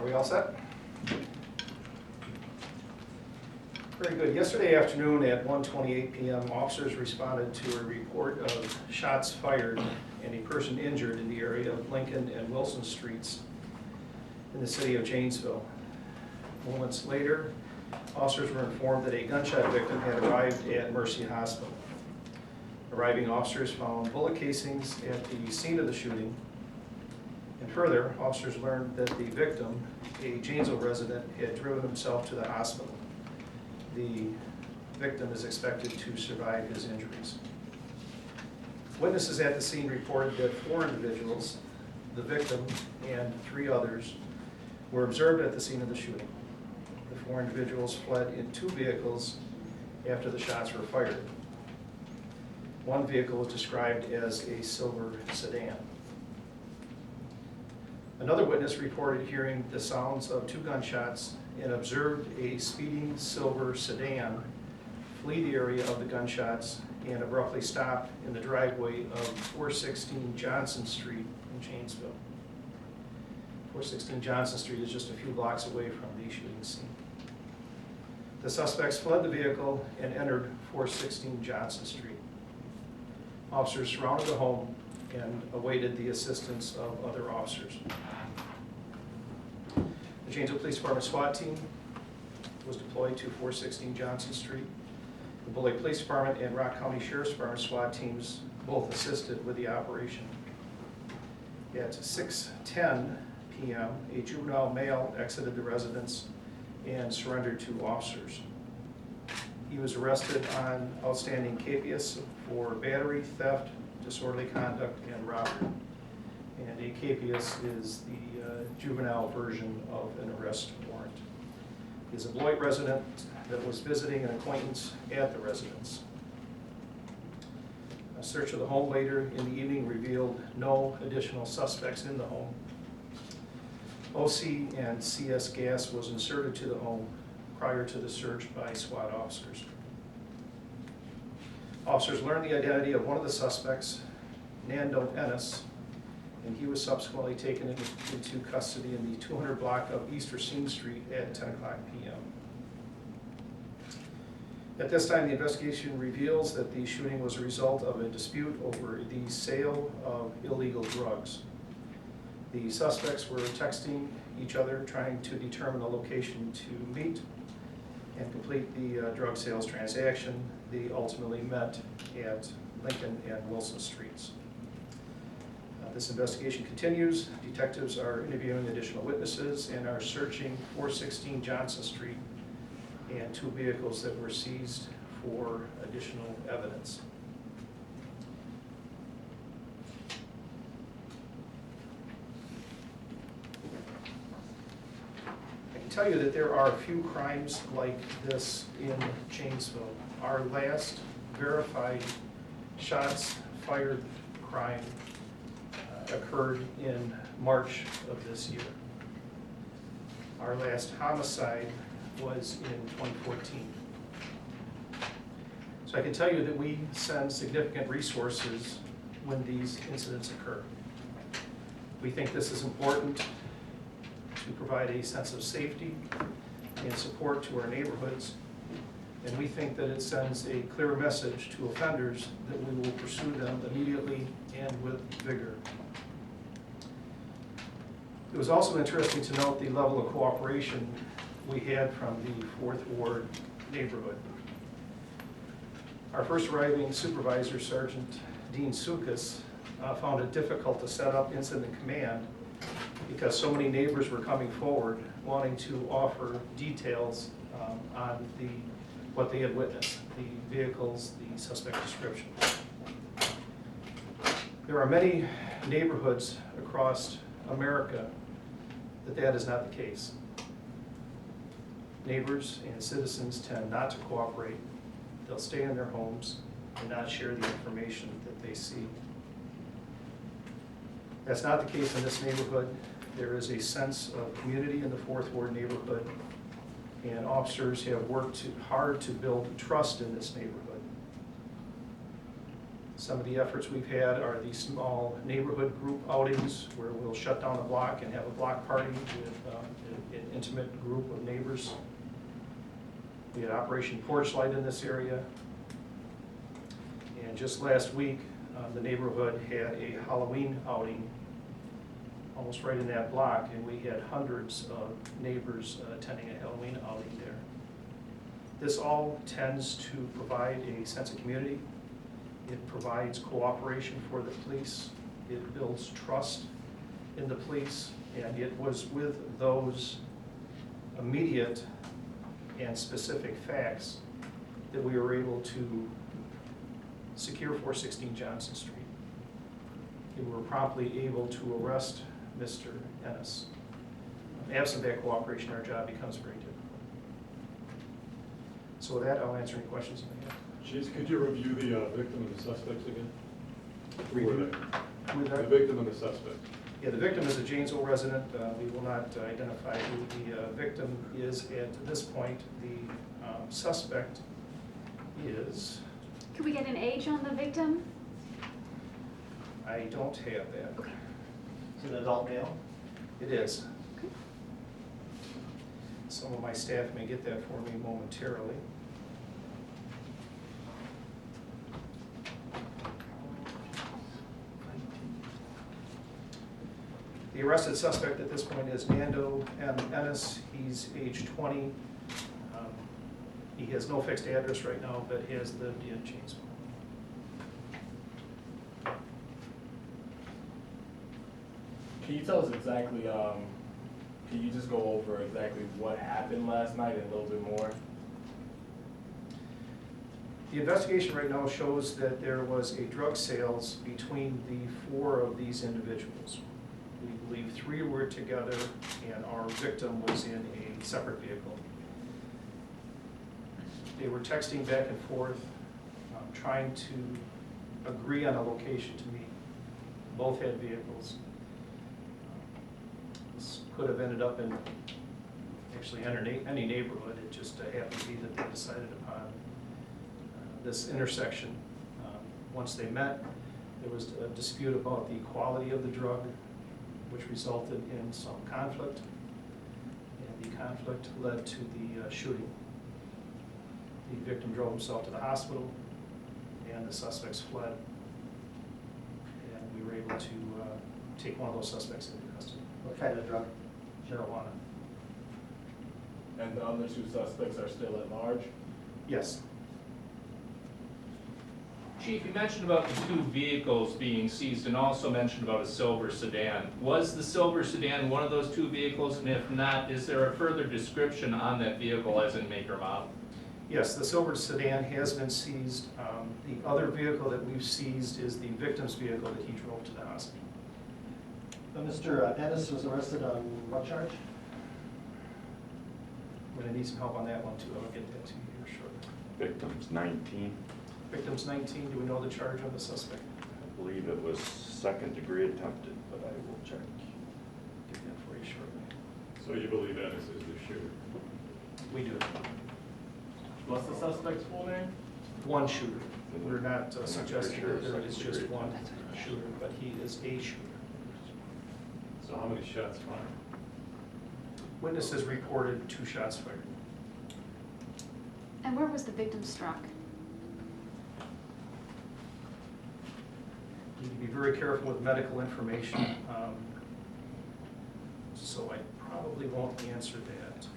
Are we all set? Very good. Yesterday afternoon at 1:28 p.m., officers responded to a report of shots fired and a person injured in the area of Lincoln and Wilson Streets in the city of Janesville. Moments later, officers were informed that a gunshot victim had arrived at Mercy Hospital. Arriving officers found bullet casings at the scene of the shooting. And further, officers learned that the victim, a Janesville resident, had driven himself to the hospital. The victim is expected to survive his injuries. Witnesses at the scene reported that 4 individuals, the victim and 3 others, were observed at the scene of the shooting. The 4 individuals fled in 2 vehicles after the shots were fired. One vehicle was described as a silver sedan. Another witness reported hearing the sounds of 2 gunshots and observed a speeding silver sedan flee the area of the gunshots and abruptly stop in the driveway of 416 Johnson Street in Janesville. 416 Johnson Street is just a few blocks away from the shooting scene. The suspects fled the vehicle and entered 416 Johnson Street. Officers surrounded the home and awaited the assistance of other officers. The Janesville Police Department SWAT team was deployed to 416 Johnson Street. The Bullock Police Department and Rock County Sheriff's Department SWAT teams both assisted with the operation. At 6:10 p.m., a juvenile male exited the residence and surrendered to officers. He was arrested on outstanding capias for battery, theft, disorderly conduct, and robbery. And a capias is the juvenile version of an arrest warrant. He's a Beloit resident that was visiting an acquaintance at the residence. A search of the home later in the evening revealed no additional suspects in the home. OC and CS gas was inserted to the home prior to the search by SWAT officers. Officers learned the identity of one of the suspects, Nando Ennis, and he was subsequently taken into custody in the 200 block of East Racine Street at 10 o'clock p.m. At this time, the investigation reveals that the shooting was a result of a dispute over the sale of illegal drugs. The suspects were texting each other, trying to determine a location to meet and complete the drug sales transaction. They ultimately met at Lincoln and Wilson Streets. This investigation continues. Detectives are interviewing additional witnesses and are searching 416 Johnson Street and 2 vehicles that were seized for additional evidence. I can tell you that there are a few crimes like this in Janesville. Our last verified shots fired crime occurred in March of this year. Our last homicide was in 2014. So I can tell you that we send significant resources when these incidents occur. We think this is important to provide a sense of safety and support to our neighborhoods, and we think that it sends a clear message to offenders that we will pursue them immediately and with vigor. It was also interesting to note the level of cooperation we had from the 4th Ward neighborhood. Our first arriving supervisor, Sergeant Dean Sukas, found it difficult to set up incident command because so many neighbors were coming forward wanting to offer details on what they had witnessed, the vehicles, the suspect description. There are many neighborhoods across America that is not the case. Neighbors and citizens tend not to cooperate. They'll stay in their homes and not share the information that they see. That's not the case in this neighborhood. There is a sense of community in the 4th Ward neighborhood, and officers have worked hard to build trust in this neighborhood. Some of the efforts we've had are these small neighborhood group outings where we'll shut down a block and have a block party with an intimate group of neighbors. We had Operation Porch Light in this area. And just last week, the neighborhood had a Halloween outing almost right in that block, and we had hundreds of neighbors attending a Halloween outing there. This all tends to provide a sense of community. It provides cooperation for the police. It builds trust in the police, and it was with those immediate and specific facts that we were able to secure 416 Johnson Street. We were promptly able to arrest Mr. Ennis. Absent that cooperation, our job becomes very difficult. So with that, I'll answer any questions you may have. Chief, could you review the victim and the suspects again? Who were they? With The that, victim and the suspect. yeah, the victim is a Janesville resident. We will not identify who the victim is at this point. The suspect is, Could we get an age on the victim? I don't have that. Okay. Is it an adult male? It is. Okay. Some of my staff may get that for me momentarily. The arrested suspect at this point is Nando M. Ennis. He's age 20. He has no fixed address right now, but has lived in Janesville. Can you tell us exactly, can you just go over exactly what happened last night and a little bit more? The investigation right now shows that there was a drug sales between the 4 of these individuals. We believe 3 were together and our victim was in a separate vehicle. They were texting back and forth, trying to agree on a location to meet. Both had vehicles. This could have ended up in actually any neighborhood. It just happened to be that they decided upon this intersection. Once they met, there was a dispute about the quality of the drug, which resulted in some conflict. And the conflict led to the shooting. The victim drove himself to the hospital, and the suspects fled. And we were able to take one of those suspects into custody. What kind of drug? Marijuana. And the other 2 suspects are still at large? Yes. Chief, you mentioned about the 2 vehicles being seized and also mentioned about a silver sedan. Was the silver sedan one of those 2 vehicles? And if not, is there a further description on that vehicle as in make or model? Yes, the silver sedan has been seized. The other vehicle that we've seized is the victim's vehicle that he drove to the hospital. Mr. Ennis was arrested on what charge? We're gonna need some help on that one too. I'll get that to you here shortly. Victim's 19. Victim's 19. Do we know the charge on the suspect? I believe it was second-degree attempted, but I will check. Get that for you shortly. So you believe Ennis is the shooter? We do. What's the suspect's full name? One shooter. We're not I'm not suggesting sure that there is just second-degree one attempt. shooter, but he is a shooter. So how many shots fired? Witnesses reported 2 shots fired. And where was the victim struck? You need to be very careful with medical information, so I probably won't answer that.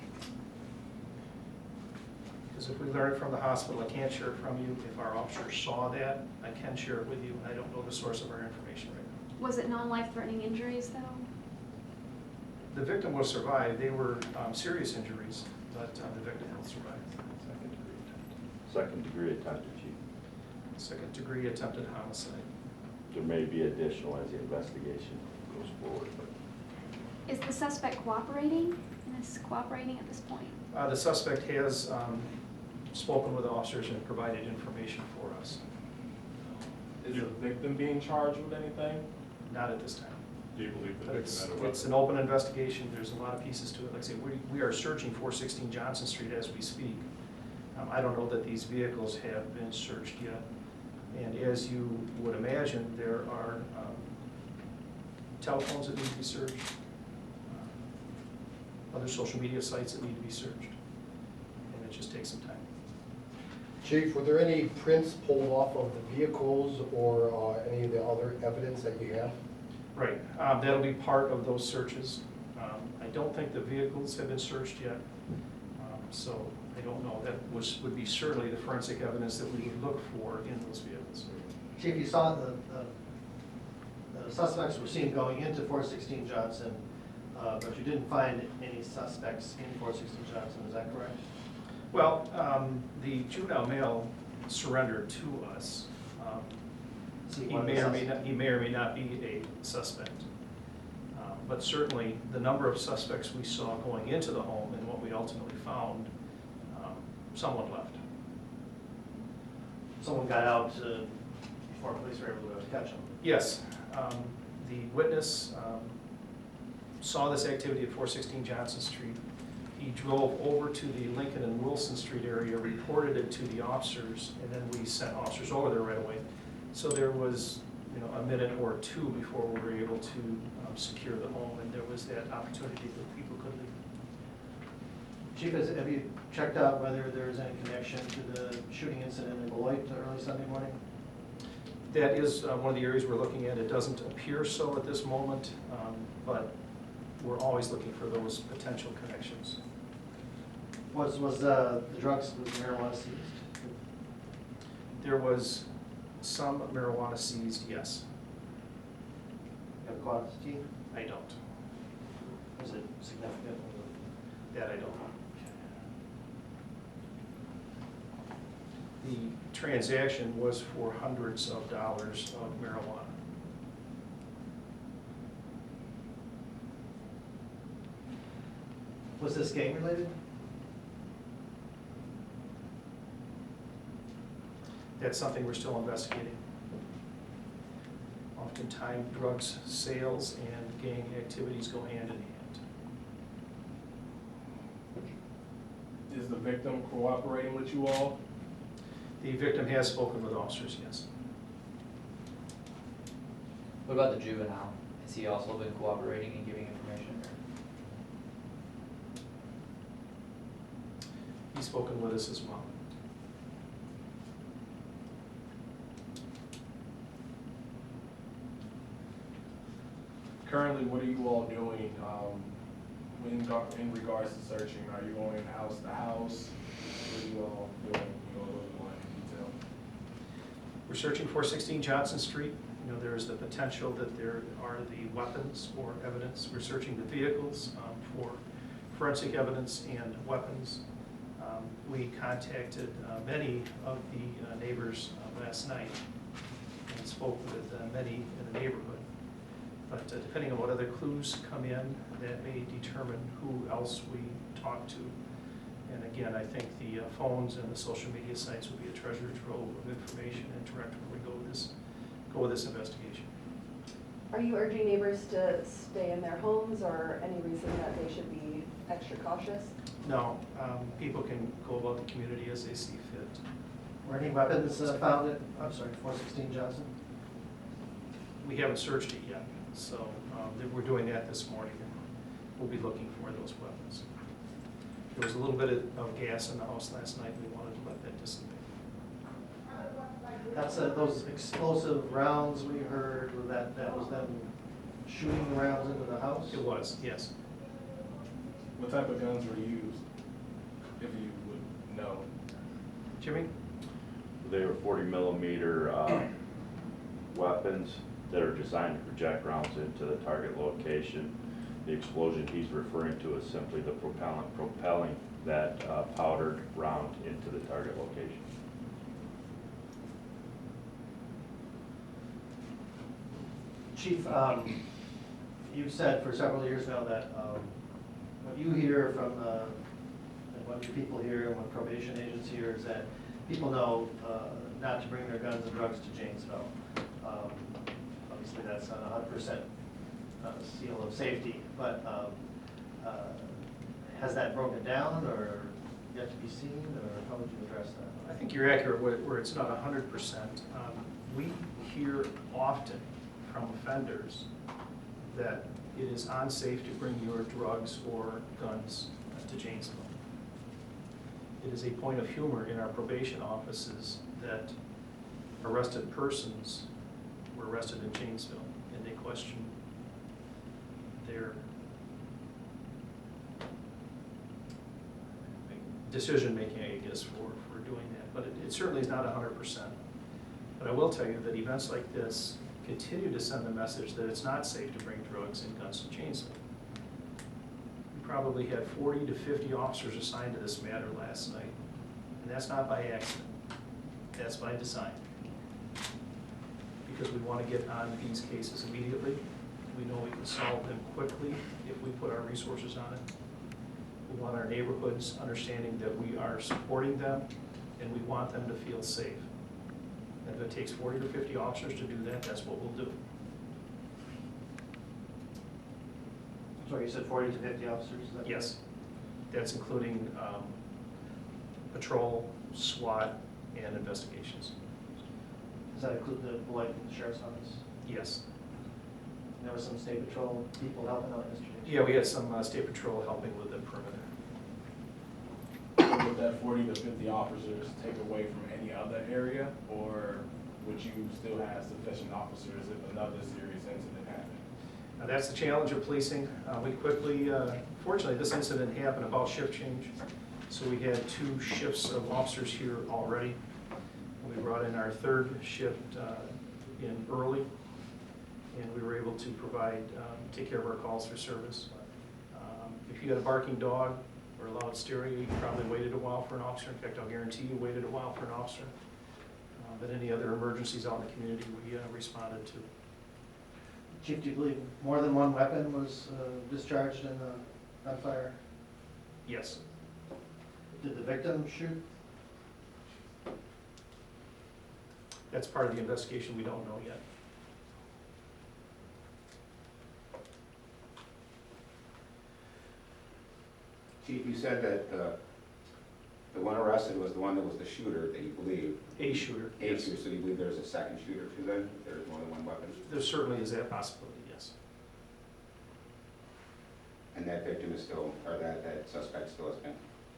Because if we learn it from the hospital, I can't share it from you. If our officer saw that, I can share it with you. I don't know the source of our information right now. Was it non-life-threatening injuries, though? The victim will survive. They were serious injuries, but the victim will survive. Second-degree attempted, Chief. Second-degree attempted homicide. There may be additional as the investigation goes forward, but Is the suspect cooperating? Is cooperating at this point? The suspect has spoken with officers and provided information for us. Is the victim being charged with anything? Not at this time. Do you believe the But victim had a it's weapon? an open investigation. There's a lot of pieces to it. Like I say, we are searching 416 Johnson Street as we speak. I don't know that these vehicles have been searched yet. And as you would imagine, there are telephones that need to be searched, other social media sites that need to be searched, and it just takes some time. Chief, were there any prints pulled off of the vehicles or any of the other evidence that you have? Right, that'll be part of those searches. I don't think the vehicles have been searched yet, so I don't know. That would be certainly the forensic evidence that we would look for in those vehicles. Chief, you saw the suspects were seen going into 416 Johnson, but you didn't find any suspects in 416 Johnson, is that correct? Well, the juvenile male surrendered to us. So you He wanted may or a may suspect. not, he may or may not be a suspect. But certainly, the number of suspects we saw going into the home and what we ultimately found, someone left. Someone got out before police were able to catch them. Yes, the witness saw this activity at 416 Johnson Street. He drove over to the Lincoln and Wilson Street area, reported it to the officers, and then we sent officers over there right away. So there was, a minute or two before we were able to secure the home, and there was that opportunity that people could leave. Chief, have you checked out whether there's any connection to the shooting incident in Beloit early Sunday morning? That is one of the areas we're looking at. It doesn't appear so at this moment, but we're always looking for those potential connections. Was the drugs, was marijuana seized? There was some marijuana seized, yes. You have a quantity? I don't. Was it significant? That I don't know. The transaction was for hundreds of dollars of marijuana. Was this gang related? That's something we're still investigating. Oftentimes, drugs sales and gang activities go hand in hand. Is the victim cooperating with you all? The victim has spoken with officers, yes. What about the juvenile? Has he also been cooperating and giving information? He's spoken with us as well. Currently, what are you all doing in regards to searching? Are you going house to house? What are you all doing? You know, a little more in detail. We're searching 416 Johnson Street. There is the potential that there are the weapons or evidence. We're searching the vehicles for forensic evidence and weapons. We contacted many of the neighbors last night and spoke with many in the neighborhood. But depending on what other clues come in, that may determine who else we talk to. And again, I think the phones and the social media sites will be a treasure trove of information and direct where we go with this investigation. Are you urging neighbors to stay in their homes, or any reason that they should be extra cautious? No, people can go about the community as they see fit. Were any weapons found at, 416 Johnson? We haven't searched it yet, so we're doing that this morning, and we'll be looking for those weapons. There was a little bit of gas in the house last night, and we wanted to let that dissipate. That's those explosive rounds we heard, that was them shooting the rounds into the house? It was, yes. What type of guns were used, if you would know? Jimmy? They were 40 millimeter weapons that are designed to project rounds into the target location. The explosion he's referring to is simply the propelling that powdered round into the target location. Chief, you've said for several years now that what you hear from, and what your people hear and what probation agents hear is that people know not to bring their guns and drugs to Janesville. Obviously, that's not 100% seal of safety, but has that broken down, or yet to be seen, or how would you address that? I think you're accurate where it's not 100%. We hear often from offenders that it is unsafe to bring your drugs or guns to Janesville. It is a point of humor in our probation offices that arrested persons were arrested in Janesville, and they question their decision-making, I guess, for doing that. But it certainly is not 100%. But I will tell you that events like this continue to send the message that it's not safe to bring drugs and guns to Janesville. We probably had 40 to 50 officers assigned to this matter last night, and that's not by accident. That's by design. Because we want to get on these cases immediately. We know we can solve them quickly if we put our resources on it. We want our neighborhoods understanding that we are supporting them, and we want them to feel safe. And if it takes 40 or 50 officers to do that, that's what we'll do. So you said 40 to 50 officers? Is that Yes. That's including patrol, SWAT, and investigations. Does that include the Beloit Sheriff's Office? Yes. There was some state patrol people helping out yesterday? Yeah, we had some state patrol helping with the perimeter. Would that 40 to 50 officers take away from any other area, or would you still have sufficient officers if another serious incident happened? Now, that's the challenge of policing. We quickly, fortunately, this incident happened about shift change. So we had 2 shifts of officers here already. We brought in our 3rd shift in early, and we were able to provide, take care of our calls for service. If you got a barking dog or a loud stereo, you probably waited a while for an officer. In fact, I'll guarantee you waited a while for an officer. But any other emergencies out in the community, we responded to. Chief, do you believe more than one weapon was discharged in the gunfire? Yes. Did the victim shoot? That's part of the investigation. We don't know yet. Chief, you said that the one arrested was the one that was the shooter, that you believe. A shooter. A Yes. shooter, so you believe there's a second shooter too then? There's more than one weapon? There certainly is that possibility, yes. And that victim is still, or that suspect still has been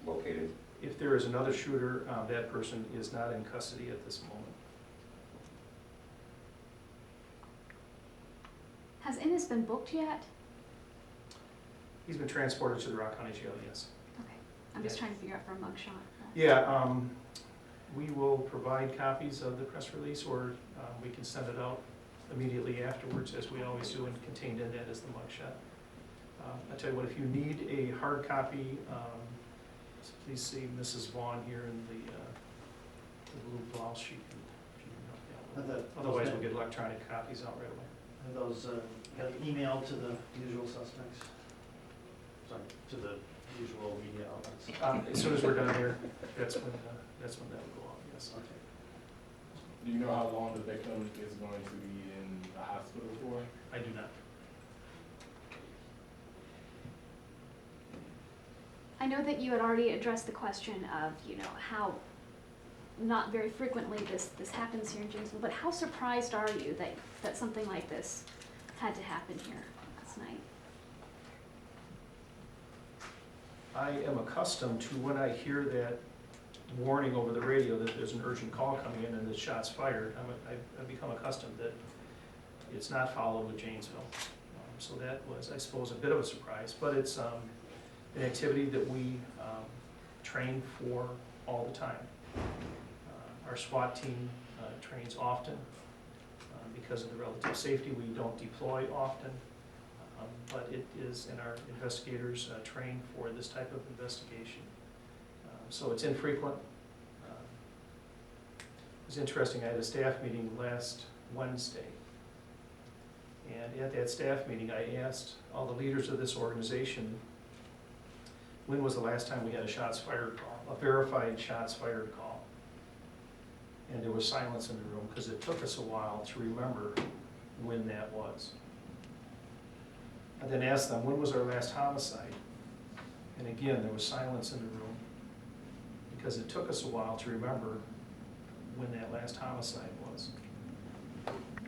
located? If there is another shooter, that person is not in custody at this moment. Has Ennis been booked yet? He's been transported to the Rock County Jail, yes. Okay, I'm just trying to figure out for a mugshot. Yeah, we will provide copies of the press release, or we can send it out immediately afterwards, as we always do, and contained in that is the mugshot. I tell you what, if you need a hard copy, please see Mrs. Vaughn here in the blue blouse. She can help you out with it. Otherwise, we'll get electronic copies out right away. And those got emailed to the usual suspects? Sorry, to the usual media outlets? As soon as we're done here, that's when that will go off, yes. Okay. Do you know how long the victim is going to be in the hospital for? I do not. I know that you had already addressed the question of, how not very frequently this happens here in Janesville, but how surprised are you that something like this had to happen here last night? I am accustomed to when I hear that warning over the radio that there's an urgent call coming in and the shot's fired. I've become accustomed that it's not followed with Janesville. So that was, I suppose, a bit of a surprise, but it's an activity that we train for all the time. Our SWAT team trains often. Because of the relative safety, we don't deploy often, but it is, and our investigators train for this type of investigation. So it's infrequent. It was interesting, I had a staff meeting last Wednesday, and at that staff meeting, I asked all the leaders of this organization, when was the last time we had a shots fired call, a verified shots fired call? And there was silence in the room because it took us a while to remember when that was. I then asked them, when was our last homicide? And again, there was silence in the room. because it took us a while to remember when that last homicide